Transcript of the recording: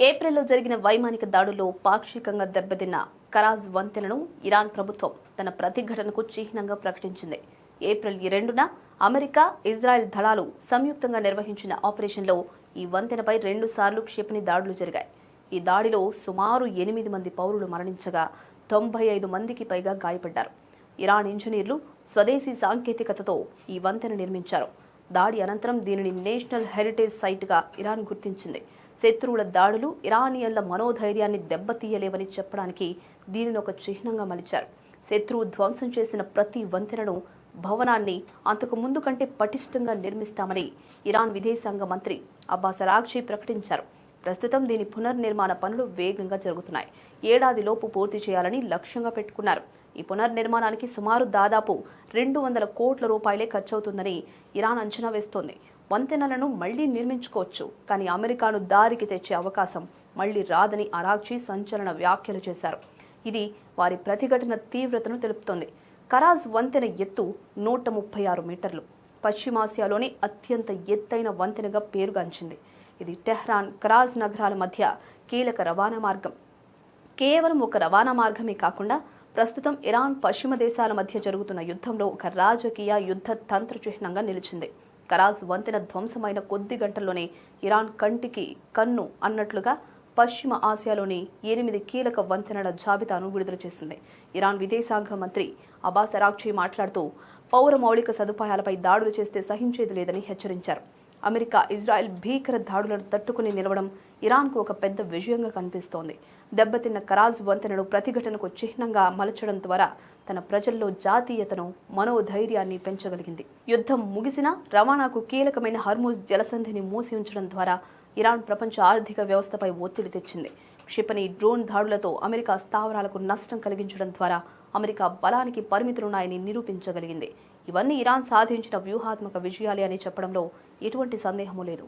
ఏప్రిల్లో జరిగిన వైమానిక దాడుల్లో పాక్షికంగా దెబ్బతిన్న కరాజ్ వంతెనను ఇరాన్ ప్రభుత్వం తన ప్రతిఘటనకు చిహ్నంగా ప్రకటించింది. ఏప్రిల్ 2న అమెరికా, ఇజ్రాయెల్ దళాలు సంయుక్తంగా నిర్వహించిన ఆపరేషన్లో ఈ వంతెనపై 2 సార్లు క్షిపణి దాడులు జరిగాయి. ఈ దాడిలో సుమారు 8 మంది పౌరులు మరణించగా 95 మందికి పైగా గాయపడ్డారు. ఇరాన్ ఇంజనీర్లు స్వదేశీ సాంకేతికతతో ఈ వంతెన నిర్మించారు. దాడి అనంతరం దీనిని నేషనల్ హెరిటేజ్ సైట్గా ఇరాన్ గుర్తించింది. శత్రువుల దాడులు ఇరానియన్ల మనోధైర్యాన్ని దెబ్బతీయలేవని చెప్పడానికి దీనిని ఒక చిహ్నంగా మలిచారు. శత్రువు ధ్వంసం చేసిన ప్రతి వంతెనను, భవనాన్ని అంతకు ముందు కంటే పటిష్టంగా నిర్మిస్తామని ఇరాన్ విదేశాంగ మంత్రి అబ్బాస్ అరాగ్చీ ప్రకటించారు. ప్రస్తుతం దీని పునర్నిర్మాణ పనులు వేగంగా జరుగుతున్నాయి. ఏడాదిలోపు పూర్తి చేయాలని లక్ష్యంగా పెట్టుకున్నారు. ఈ పునర్నిర్మాణానికి సుమారు దాదాపు 200 కోట్ల రూపాయలే ఖర్చవుతుందని ఇరాన్ అంచనా వేస్తోంది. వంతెనలను మళ్లీ నిర్మించుకోవచ్చు, కానీ అమెరికాను దారికి తెచ్చే అవకాశం మళ్లీ రాదని అరాగ్చీ సంచలన వ్యాఖ్యలు చేశారు. ఇది వారి ప్రతిఘటన తీవ్రతను తెలుపుతోంది. కరాజ్ వంతెన ఎత్తు 136 మీటర్లు. పశ్చిమాసియాలోని అత్యంత ఎత్తైన వంతెనగా పేరుగాంచింది. ఇది టెహ్రాన్, కరాజ్ నగరాల మధ్య కీలక రవాణా మార్గం. కేవలం ఒక రవాణా మార్గమే కాకుండా ప్రస్తుతం ఇరాన్, పశ్చిమ దేశాల మధ్య జరుగుతున్న యుద్ధంలో ఒక రాజకీయ యుద్ధ తంత్ర చిహ్నంగా నిలిచింది. కరాజ్ వంతెన ధ్వంసమైన కొద్ది గంటల్లోనే ఇరాన్ కంటికి కన్ను అన్నట్లుగా పశ్చిమ ఆసియాలోని 8 కీలక వంతెనల జాబితాను విడుదల చేసింది. ఇరాన్ విదేశాంగ మంత్రి అబ్బాస్ అరాగ్చీ మాట్లాడుతూ పౌర మౌలిక సదుపాయాలపై దాడులు చేస్తే సహించేది లేదని హెచ్చరించారు. అమెరికా, ఇజ్రాయెల్ భీకర దాడులను తట్టుకుని నిలవడం ఇరాన్కు ఒక పెద్ద విజయంగా కనిపిస్తోంది. దెబ్బతిన్న కరాజ్ వంతెనను ప్రతిఘటనకు చిహ్నంగా మలచడం ద్వారా తన ప్రజల్లో జాతీయతను, మనోధైర్యాన్ని పెంచగలిగింది. యుద్ధం ముగిసినా రవాణాకు కీలకమైన హర్ముజ్ జలసంధిని మూసి ఉంచడం ద్వారా ఇరాన్ ప్రపంచ ఆర్థిక వ్యవస్థపై ఒత్తిడి తెచ్చింది. క్షిపణి, డ్రోన్ దాడులతో అమెరికా స్థావరాలకు నష్టం కలిగించడం ద్వారా అమెరికా బలానికి పరిమితులున్నాయని నిరూపించగలిగింది. ఇవన్నీ ఇరాన్ సాధించిన వ్యూహాత్మక విజయాలే అని చెప్పడంలో ఎటువంటి సందేహమూ లేదు.